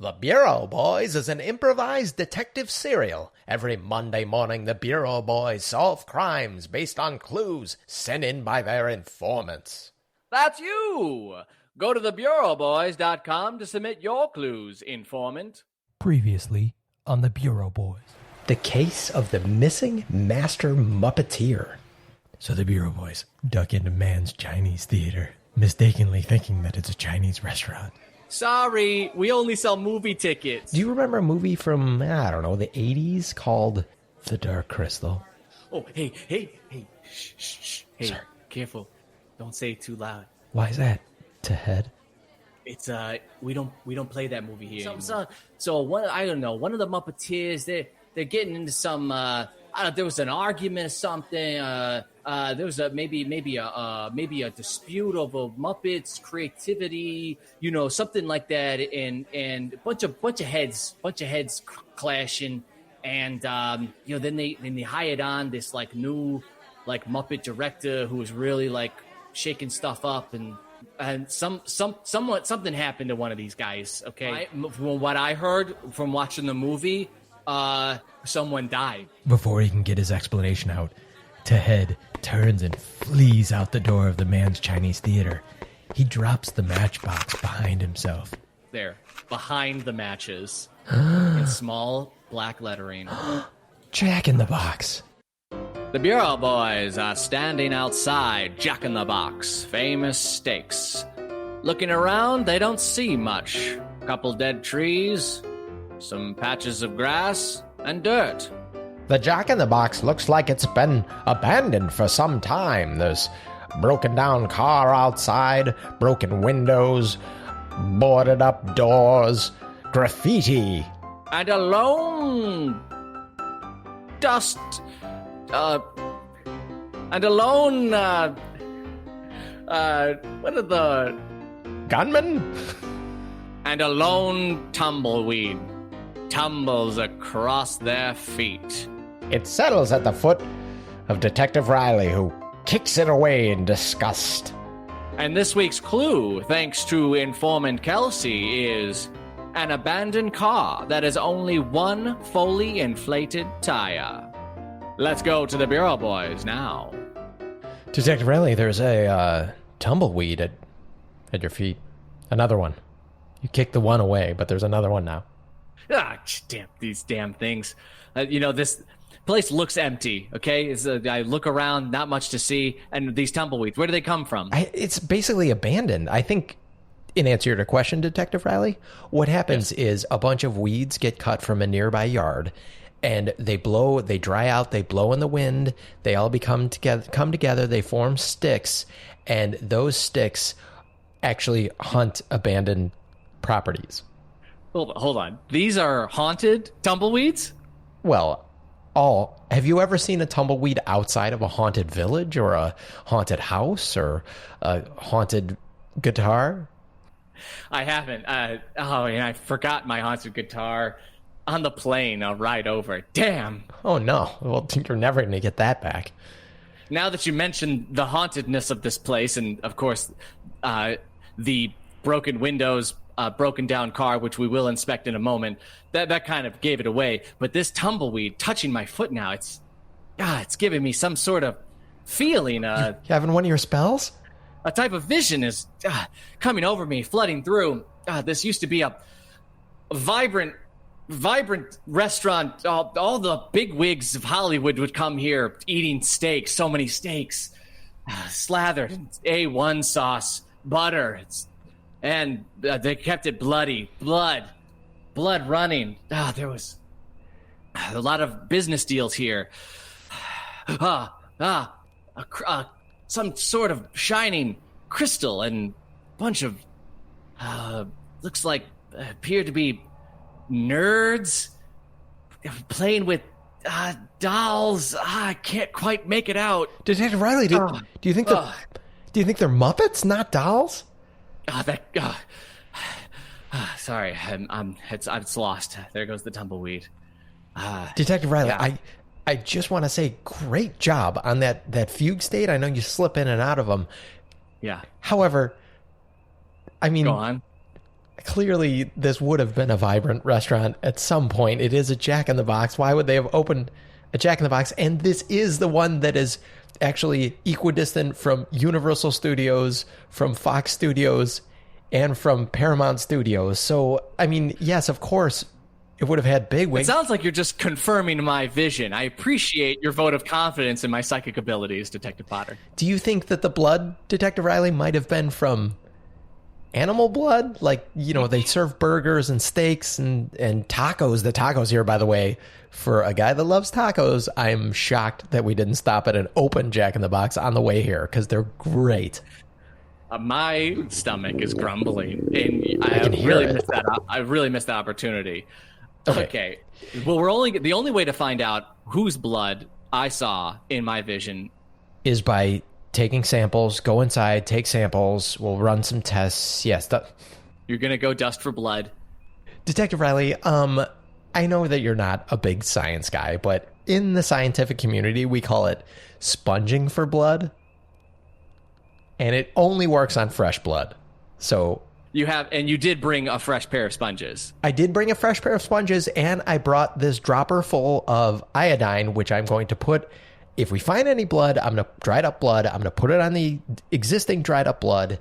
The Bureau Boys is an improvised detective serial. Every Monday morning, the Bureau Boys solve crimes based on clues sent in by their informants. That's you! Go to thebureauboys.com to submit your clues, informant. Previously on the Bureau Boys. The case of the missing master Muppeteer. So the Bureau Boys duck into Man's Chinese Theater, mistakenly thinking that it's a Chinese restaurant. Sorry, we only sell movie tickets. Do you remember a movie from, I don't know, the 80s called The Dark Crystal? Oh, hey, shh. Hey, Sir. Careful. Don't say it too loud. Why is that? To head? It's we don't play that movie here. So one of the Muppeteers, they're getting into some there was an argument or something. There was maybe a dispute over Muppets creativity, something like that, and a bunch of heads clashing, and then they hired on this new Muppet director who was really shaking stuff up, and something happened to one of these guys. Okay, from what I heard from watching the movie, someone died. Before he can get his explanation out, Tehed turns and flees out the door of the Man's Chinese Theater. He drops the matchbox behind himself. There, behind the matches, in small black lettering. Jack in the Box. The Bureau Boys are standing outside Jack in the Box, famous steaks. Looking around, they don't see much. Couple dead trees, some patches of grass, and dirt. The Jack in the Box looks like it's been abandoned for some time. There's broken down car outside, broken windows, boarded up doors, graffiti. And a lone what are the... Gunman? And a lone tumbleweed tumbles across their feet. It settles at the foot of Detective Riley, who kicks it away in disgust. And this week's clue, thanks to informant Kelsey, is an abandoned car that has only one fully inflated tire. Let's go to the Bureau Boys now. Detective Riley, there's a tumbleweed at your feet. Another one. You kicked the one away, but there's another one now. Damn these damn things. This place looks empty, okay? I look around, not much to see, and these tumbleweeds, where do they come from? It's basically abandoned. I think, in answer to your question, Detective Riley, what happens is a bunch of weeds get cut from a nearby yard, and they dry out, they blow in the wind, they all come together, they form sticks, and those sticks actually hunt abandoned properties. Hold on. These are haunted tumbleweeds? Well, have you ever seen a tumbleweed outside of a haunted village or a haunted house or a haunted guitar? I haven't. And I forgot my haunted guitar on the plane. I'll ride over. Damn. Oh, no. Well, you're never going to get that back. Now that you mentioned the hauntedness of this place, and of course, the broken windows, broken down car, which we will inspect in a moment, that kind of gave it away. But this tumbleweed touching my foot now, it's giving me some sort of feeling. You having one of your spells? A type of vision is coming over me, flooding through. This used to be a vibrant restaurant. All the bigwigs of Hollywood would come here eating steaks, so many steaks, slathered in A1 sauce, butter, and they kept it bloody, blood running. There was a lot of business deals here. Some sort of shining crystal and bunch of appear to be nerds playing with dolls. I can't quite make it out. Detective Riley, do you think they're Muppets, not dolls? Sorry, it's lost. There goes the tumbleweed. Detective Riley, I just want to say, great job on that fugue state. I know you slip in and out of them. Yeah. However, I mean, go on. clearly this would have been a vibrant restaurant at some point. It is a Jack in the Box. Why would they have opened a Jack in the Box? And this is the one that is actually equidistant from Universal Studios, from Fox Studios, and from Paramount Studios. So, I mean, yes, of course, it would have had bigwigs. It sounds like you're just confirming my vision. I appreciate your vote of confidence in my psychic abilities, Detective Potter. Do you think that the blood, Detective Riley, might have been from animal blood? Like, you know, they serve burgers and steaks and tacos. The tacos here, by the way, for a guy that loves tacos, I'm shocked that we didn't stop at an open Jack in the Box on the way here because they're great. My stomach is grumbling, and I can hear it. I really missed that opportunity. Okay. Well, the only way to find out whose blood I saw in my vision is by taking samples. Go inside, take samples. We'll run some tests. Yes. You're gonna go dust for blood, Detective Riley. I know that you're not a big science guy, but in the scientific community, we call it sponging for blood, and it only works on fresh blood. So. You did bring a fresh pair of sponges. I did bring a fresh pair of sponges, and I brought this dropper full of iodine, which I'm going to put, if we find any blood, dried up blood, I'm going to put it on the existing dried up blood.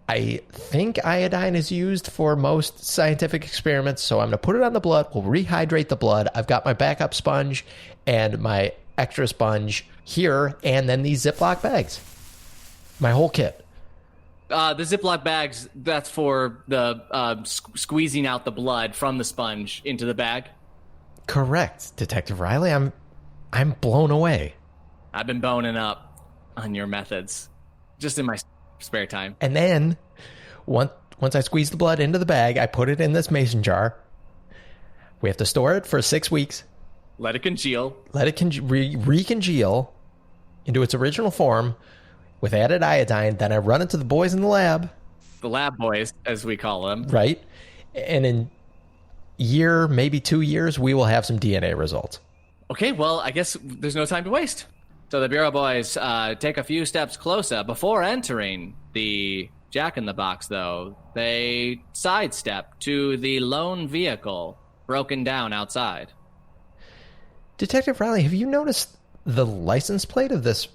I think iodine is used for most scientific experiments, so I'm going to put it on the blood. We'll rehydrate the blood. I've got my backup sponge and my extra sponge here, and then these Ziploc bags. My whole kit. The Ziploc bags, that's for the squeezing out the blood from the sponge into the bag? Correct, Detective Riley. I'm blown away. I've been boning up on your methods, just in my spare time. And then, once I squeeze the blood into the bag, I put it in this mason jar. We have to store it for 6 weeks. Let it congeal. Let it recongeal into its original form. With added iodine, then I run it to the boys in the lab. The lab boys, as we call them. Right. And in year, maybe 2 years, we will have some DNA results. Okay, well, I guess there's no time to waste. So the Bureau boys take a few steps closer. Before entering the Jack in the Box, though, they sidestep to the lone vehicle broken down outside. Detective Riley, have you noticed the license plate of this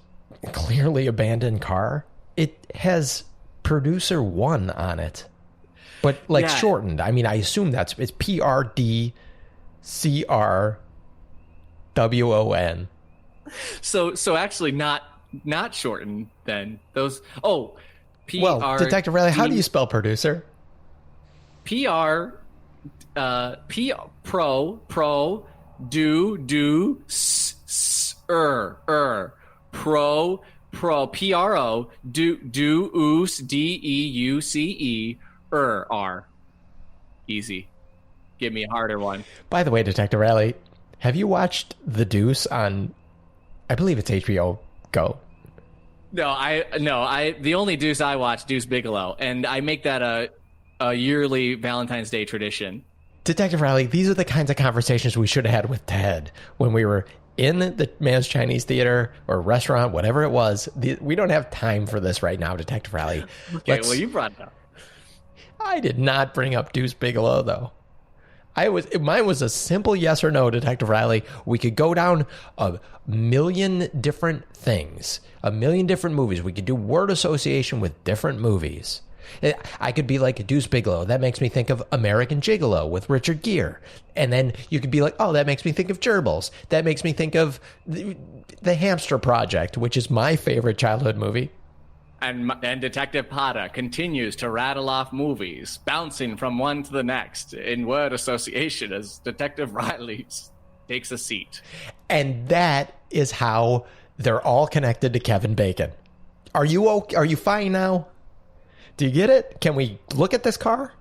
clearly abandoned car? It has producer 1 on it, but shortened. I mean, I assume it's PRDCRWON. So actually not shortened then. Those PR. Well, Detective Riley, how do you spell producer? PR P pro do pro PRO do oos DEUCE R. Easy. Give me a harder one. By the way, Detective Riley, have you watched The Deuce on, I believe it's HBO Go? No, the only Deuce I watch, Deuce Bigelow, and I make that a yearly Valentine's Day tradition. Detective Riley, these are the kinds of conversations we should have had with Ted when we were in the Man's Chinese Theater or restaurant, whatever it was. We don't have time for this right now, Detective Riley. Okay, well, you brought it up. I did not bring up Deuce Bigelow, though. Mine was a simple yes or no, Detective Riley. We could go down a million different things, a million different movies. We could do word association with different movies. I could be like Deuce Bigelow. That makes me think of American Gigolo with Richard Gere. And then you could be like, oh, that makes me think of Gerbils. That makes me think of the Hamster Project, which is my favorite childhood movie. And Detective Potter continues to rattle off movies, bouncing from one to the next in word association as Detective Riley takes a seat. And that is how they're all connected to Kevin Bacon. Are you fine now? Do you get it? Can we look at this car?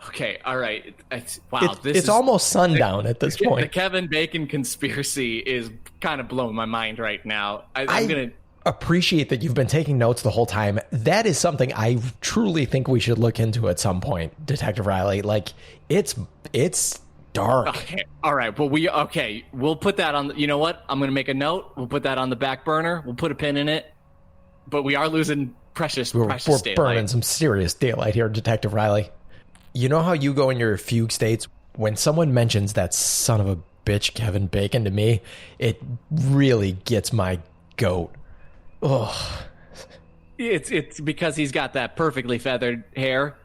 Okay, all right. It's almost sundown at this point. The Kevin Bacon conspiracy is kind of blowing my mind right now. I'm going to appreciate that you've been taking notes the whole time. That is something I truly think we should look into at some point, Detective Riley. Like, it's dark. Okay, all right. Well, we'll put that on. You know what? I'm going to make a note. We'll put that on the back burner. We'll put a pin in it. But we are losing precious We're daylight. burning some serious daylight here, Detective Riley. You know how you go in your fugue states? When someone mentions that son of a bitch Kevin Bacon to me, it really gets my goat. Ugh. It's because he's got that perfectly feathered hair?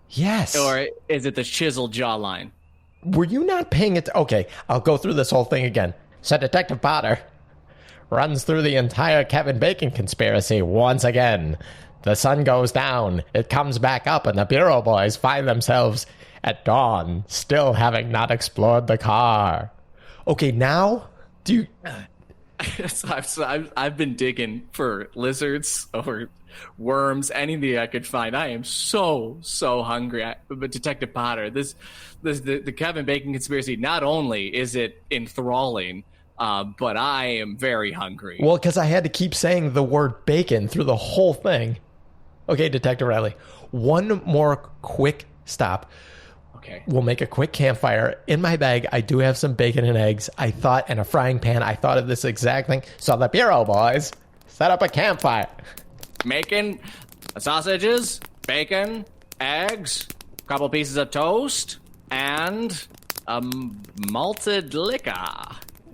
Yes. Or is it the chiseled jawline? Were you not paying it? Okay, I'll go through this whole thing again. So Detective Potter runs through the entire Kevin Bacon conspiracy once again. The sun goes down, it comes back up, and the Bureau boys find themselves at dawn, still having not explored the car. Okay, now, do you... I've been digging for lizards or worms, anything I could find. I am so hungry. But Detective Potter, the Kevin Bacon conspiracy, not only is it enthralling, but I am very hungry. Well, because I had to keep saying the word bacon through the whole thing. Okay, Detective Riley, one more quick stop. Okay. We'll make a quick campfire. In my bag, I do have some bacon and eggs. I thought, and a frying pan. I thought of this exact thing. So the Bureau boys set up a campfire. Making sausages, bacon, eggs, a couple pieces of toast, and malted liquor.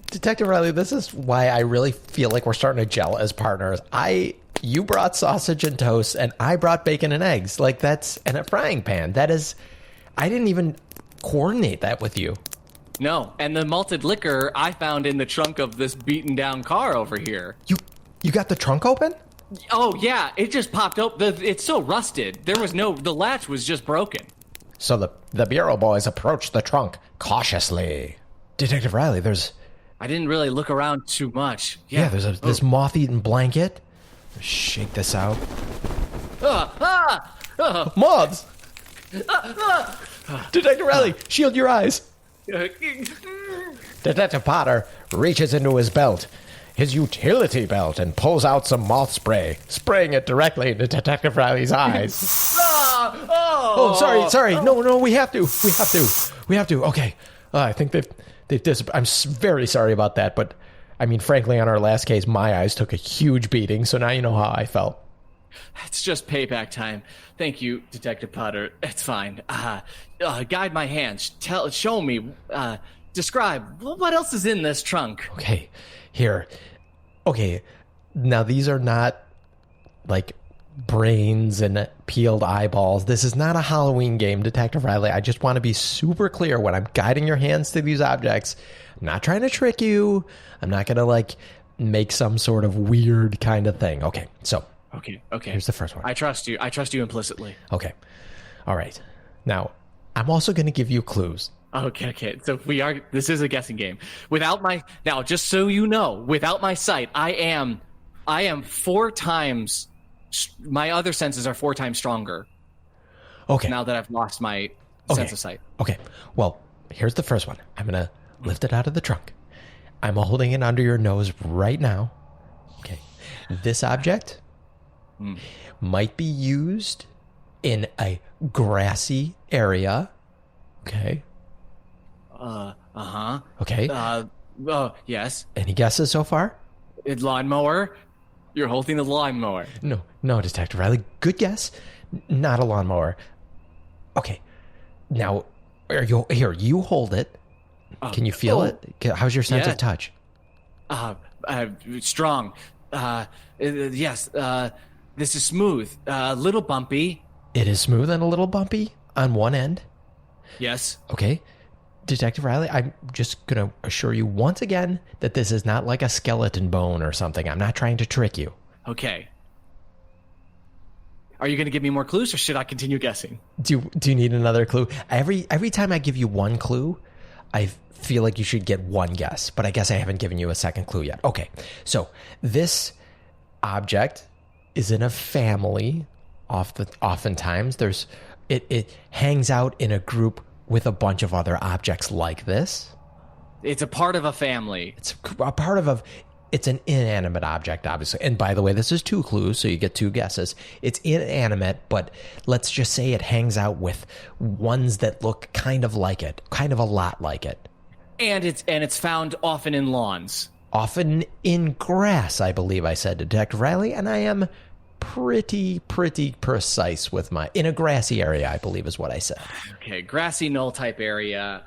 Detective Riley, this is why I really feel like we're starting to gel as partners. You brought sausage and toast, and I brought bacon and eggs. Like, that's, and a frying pan. That is, I didn't even coordinate that with you. No, and the malted liquor I found in the trunk of this beaten down car over here. You got the trunk open? Oh, yeah, it just popped open. It's so rusted. The latch was just broken. So the Bureau boys approached the trunk cautiously. Detective Riley, I didn't really look around too much. Yeah, there's this moth-eaten blanket. Shake this out. Moths! Detective Riley, shield your eyes. Detective Potter reaches into his belt, his utility belt, and pulls out some moth spray, spraying it directly into Detective Riley's eyes. Sorry. No, we have to. Okay. I think they've I'm very sorry about that, but I mean, frankly, on our last case, my eyes took a huge beating, so now you know how I felt. It's just payback time. Thank you, Detective Potter. It's fine. Guide my hands. Show me. Describe. What else is in this trunk? Okay, here. Okay, now these are not, like, brains and peeled eyeballs. This is not a Halloween game, Detective Riley. I just want to be super clear when I'm guiding your hands to these objects. I'm not trying to trick you. I'm not going to, like, make some sort of weird kind of thing. Okay, so. Okay. Here's the first one. I trust you. I trust you implicitly. Okay. All right. Now, I'm also going to give you clues. Okay. So this is a guessing game. Now, just so you know, without my sight, I am 4 times, my other senses are 4 times stronger. Okay. Now that I've lost my sense of sight. Okay. Well, here's the first one. I'm going to lift it out of the trunk. I'm holding it under your nose right now. Okay. This object might be used in a grassy area. Okay. Okay. Yes. Any guesses so far? Lawnmower? You're holding a lawnmower. No, Detective Riley. Good guess. Not a lawnmower. Okay. Now, you hold it. Can you feel it? How's your sense of touch? Strong. Yes. This is smooth. A little bumpy. It is smooth and a little bumpy on one end. Yes. Okay. Detective Riley, I'm just going to assure you once again that this is not like a skeleton bone or something. I'm not trying to trick you. Okay. Are you going to give me more clues, or should I continue guessing? Do you need another clue? Every time I give you one clue, I feel like you should get one guess, but I guess I haven't given you a second clue yet. Okay. So this object is in a family. Oftentimes it hangs out in a group with a bunch of other objects like this. It's a part of a family. It's a part of it's an inanimate object, obviously. And by the way, this is 2 clues, so you get 2 guesses. It's inanimate, but let's just say it hangs out with ones that look kind of like it, kind of a lot like it. And it's found often in lawns. Often in grass, I believe I said, Detective Riley, and I am pretty precise with in a grassy area, I believe is what I said. Okay, grassy knoll type area.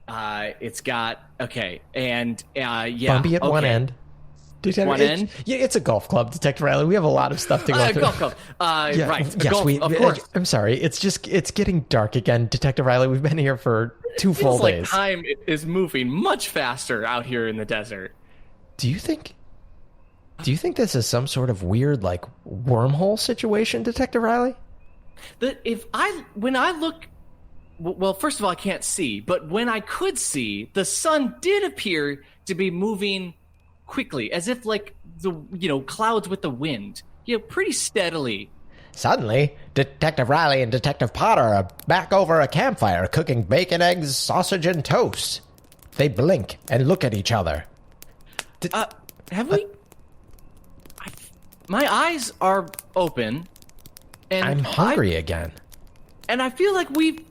It's got and bumpy at one end. One end? Yeah, it's a golf club, Detective Riley. We have a lot of stuff to go through. Golf club. Right. Yes, golf, of course. I'm sorry. It's getting dark again, Detective Riley. We've been here for 2 full days. Like time is moving much faster out here in the desert. Do you think this is some sort of weird like wormhole situation, Detective Riley? When I look, well, first of all, I can't see, but when I could see, the sun did appear to be moving quickly, as if like the clouds with the wind, pretty steadily. Suddenly, Detective Riley and Detective Potter are back over a campfire cooking bacon, eggs, sausage, and toast. They blink and look at each other. Have we? My eyes are open, and I'm hungry again. And I feel like we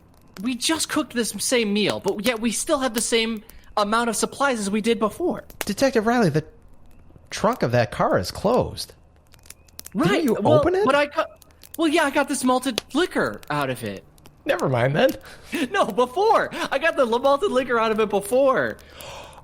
just cooked this same meal, but yet we still have the same amount of supplies as we did before. Detective Riley, the trunk of that car is closed. Right. Didn't you open it? But I got this malted liquor out of it. Never mind then. No, before. I got the malted liquor out of it before.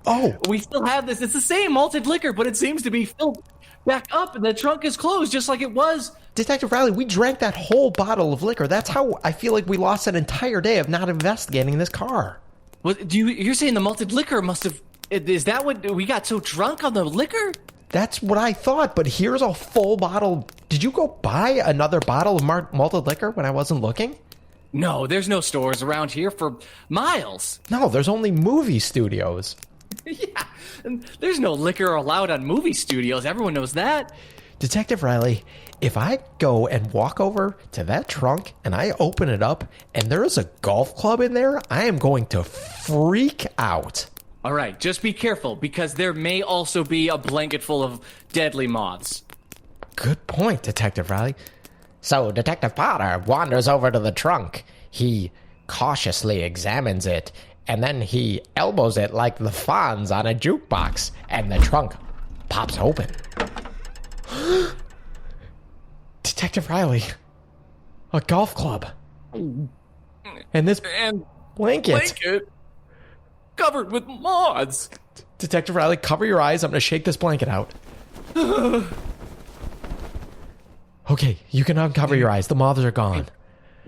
Oh. We still have this. It's the same malted liquor, but it seems to be filled back up, and the trunk is closed just like it was. Detective Riley, we drank that whole bottle of liquor. That's how I feel like we lost an entire day of not investigating this car. You're saying the malted liquor must have... Is that what... We got so drunk on the liquor? That's what I thought, but here's a full bottle. Did you go buy another bottle of malted liquor when I wasn't looking? No, there's no stores around here for miles. No, there's only movie studios. Yeah, and there's no liquor allowed on movie studios. Everyone knows that. Detective Riley, if I go and walk over to that trunk and I open it up and there is a golf club in there, I am going to freak out. All right, just be careful because there may also be a blanket full of deadly moths. Good point, Detective Riley. So Detective Potter wanders over to the trunk. He cautiously examines it, and then he elbows it like the Fonz on a jukebox, and the trunk pops open. Detective Riley, a golf club. And this blanket covered with moths. Detective Riley, cover your eyes. I'm going to shake this blanket out. Okay, you can uncover your eyes. The moths are gone.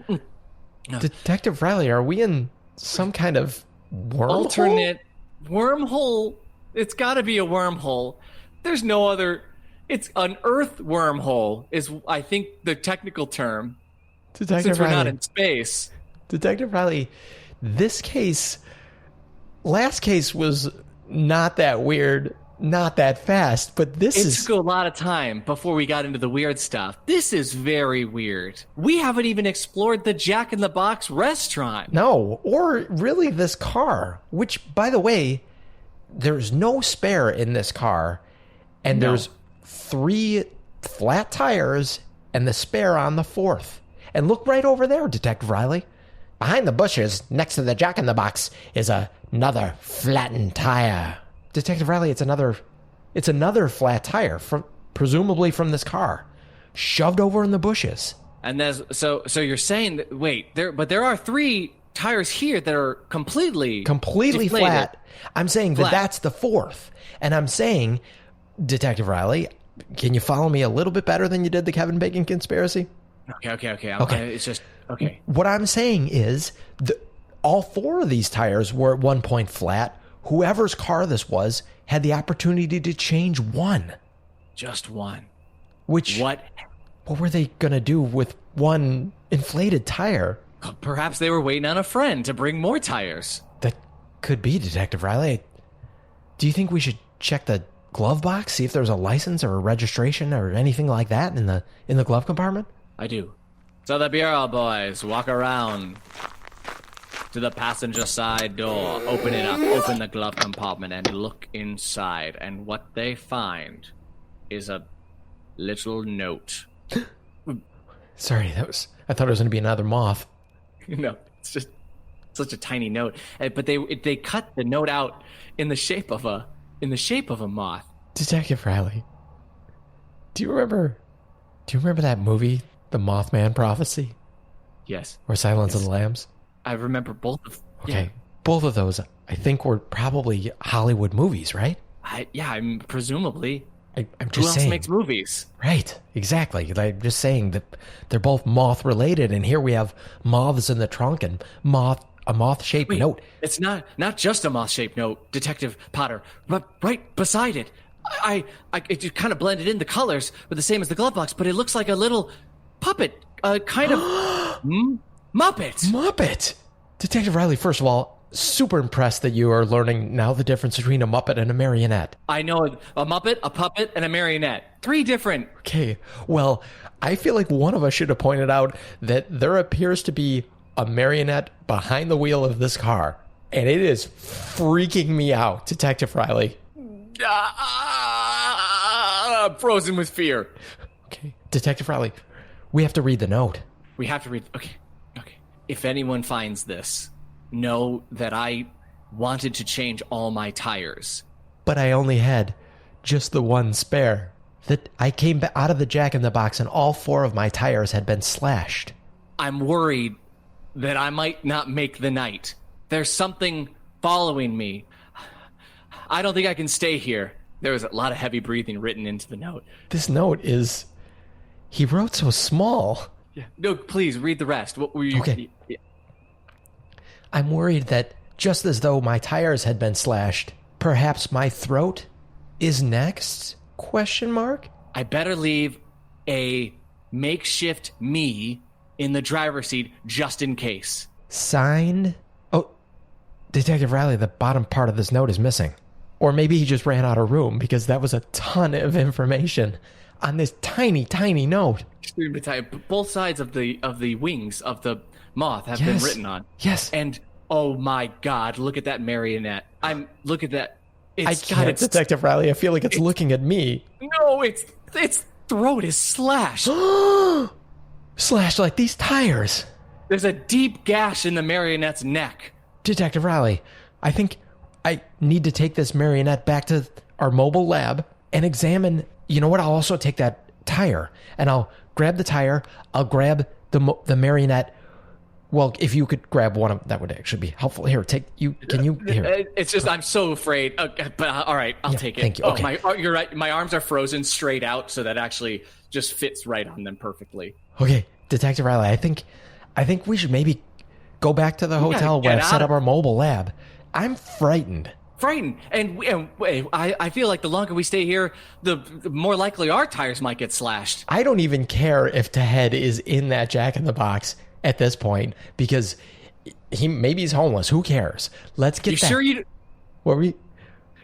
No. Detective Riley, are we in some kind of wormhole? Alternate wormhole? It's got to be a wormhole. There's no other... It's an Earth wormhole is, I think, the technical term. Detective Since Riley, we're not in space. Detective Riley, last case was not that weird, not that fast, but it took a lot of time before we got into the weird stuff. This is very weird. We haven't even explored the Jack in the Box restaurant. No, or really this car, which, by the way, there's no spare in this car, and there's 3 flat tires and the spare on the 4th. And look right over there, Detective Riley. Behind the bushes, next to the Jack in the Box, is another flattened tire. Detective Riley, it's another flat tire, presumably from this car, shoved over in the bushes. And so you're saying that there are 3 tires here that are completely deflated. Flat. I'm saying that that's the 4th, and I'm saying, Detective Riley, can you follow me a little bit better than you did the Kevin Bacon conspiracy? Okay. It's just okay. What I'm saying is, all 4 of these tires were at one point flat. Whoever's car this was had the opportunity to change one. Just one. What were they going to do with one inflated tire? Perhaps they were waiting on a friend to bring more tires. That could be, Detective Riley. Do you think we should check the glove box, see if there's a license or a registration or anything like that in the glove compartment? I do. So the Bureau boys walk around to the passenger side door, open it up, open the glove compartment, and look inside. And what they find is a little note. Sorry, I thought it was going to be another moth. No, it's just such a tiny note. But they cut the note out in the shape of a moth. Detective Riley, do you remember Do you remember that movie, The Mothman Prophecy? Yes. Or Silence of the Lambs? I remember both of Okay. Both of those, I think, were probably Hollywood movies, right? I'm presumably. I'm just Who else saying. makes movies? Right, exactly. I'm just saying that they're both moth related, and here we have moths in the trunk and a moth shaped note. It's not just a moth-shaped note, Detective Potter. But right beside it, it just kind of blended in. The colors were the same as the glove box, but it looks like a little puppet, kind of Muppet. Muppet! Detective Riley, first of all, super impressed that you are learning now the difference between a Muppet and a marionette. I know a Muppet, a puppet, and a marionette. 3 different. Okay, well, I feel like one of us should have pointed out that there appears to be a marionette behind the wheel of this car, and it is freaking me out, Detective Riley. Frozen with fear. Okay, Detective Riley, we have to read the note. We have to read. Okay. If anyone finds this, know that I wanted to change all my tires. But I only had just the one spare. That I came out of the Jack-in-the-Box and all 4 of my tires had been slashed. I'm worried that I might not make the night. There's something following me. I don't think I can stay here. There was a lot of heavy breathing written into the note. This note is... He wrote so small. Yeah. No, please read the rest. What were you? Okay. Yeah. I'm worried that just as though my tires had been slashed, perhaps my throat is next? Question mark? I better leave a makeshift me in the driver's seat just in case. Signed? Oh, Detective Riley, the bottom part of this note is missing. Or maybe he just ran out of room because that was a ton of information on this tiny, tiny note. Both sides of the wings of the moth have been written on. Yes. And oh my God, look at that marionette. Look at that. Detective Riley. I feel like it's looking at me. No, its throat is slashed. Slashed like these tires. There's a deep gash in the marionette's neck. Detective Riley, I think I need to take this marionette back to our mobile lab and examine. You know what? I'll also take that tire and I'll grab the tire. I'll grab the marionette. Well, if you could grab one of that would actually be helpful. Here, take you. Can you? Here. It's just I'm so afraid. But all right, I'll take it. Thank you. Okay. You're right. My arms are frozen straight out, so that actually just fits right on them perfectly. Okay, Detective Riley. I think we should maybe go back to the hotel where I set up our mobile lab. I'm frightened. And I feel like the longer we stay here, the more likely our tires might get slashed. I don't even care if Ted is in that Jack-in-the-Box at this point because maybe he's homeless. Who cares? Let's get that. Sure you? What were we?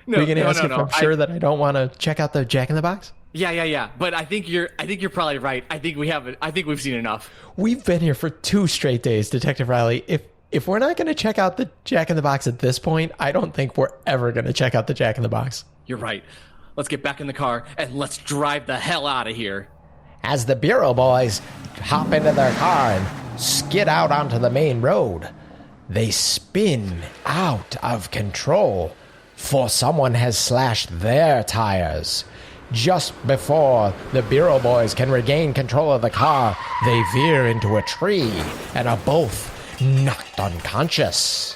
No, were you going to ask if no. I'm sure that I don't want to check out the Jack-in-the-Box? Yeah. But I think you're probably right. I think we've seen enough. We've been here for 2 straight days, Detective Riley. If we're not going to check out the Jack-in-the-Box at this point, I don't think we're ever going to check out the Jack-in-the-Box. You're right. Let's get back in the car and let's drive the hell out of here. As the Bureau boys hop into their car and skid out onto the main road, they spin out of control, for someone has slashed their tires. Just before the Bureau boys can regain control of the car, they veer into a tree and are both knocked unconscious.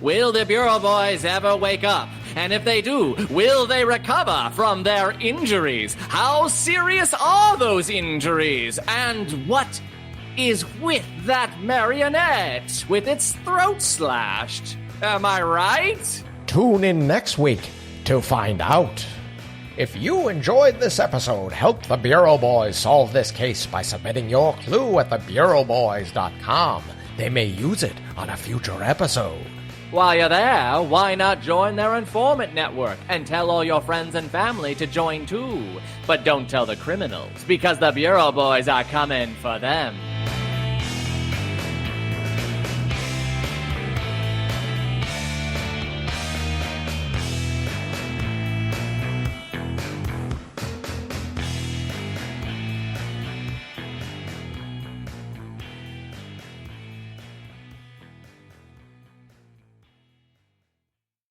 Will the Bureau boys ever wake up? And if they do, will they recover from their injuries? How serious are those injuries? And what is with that marionette with its throat slashed? Am I right? Tune in next week to find out. If you enjoyed this episode, help the Bureau Boys solve this case by submitting your clue at thebureauboys.com. They may use it on a future episode. While you're there, why not join their informant network and tell all your friends and family to join too? But don't tell the criminals, because the Bureau Boys are coming for them.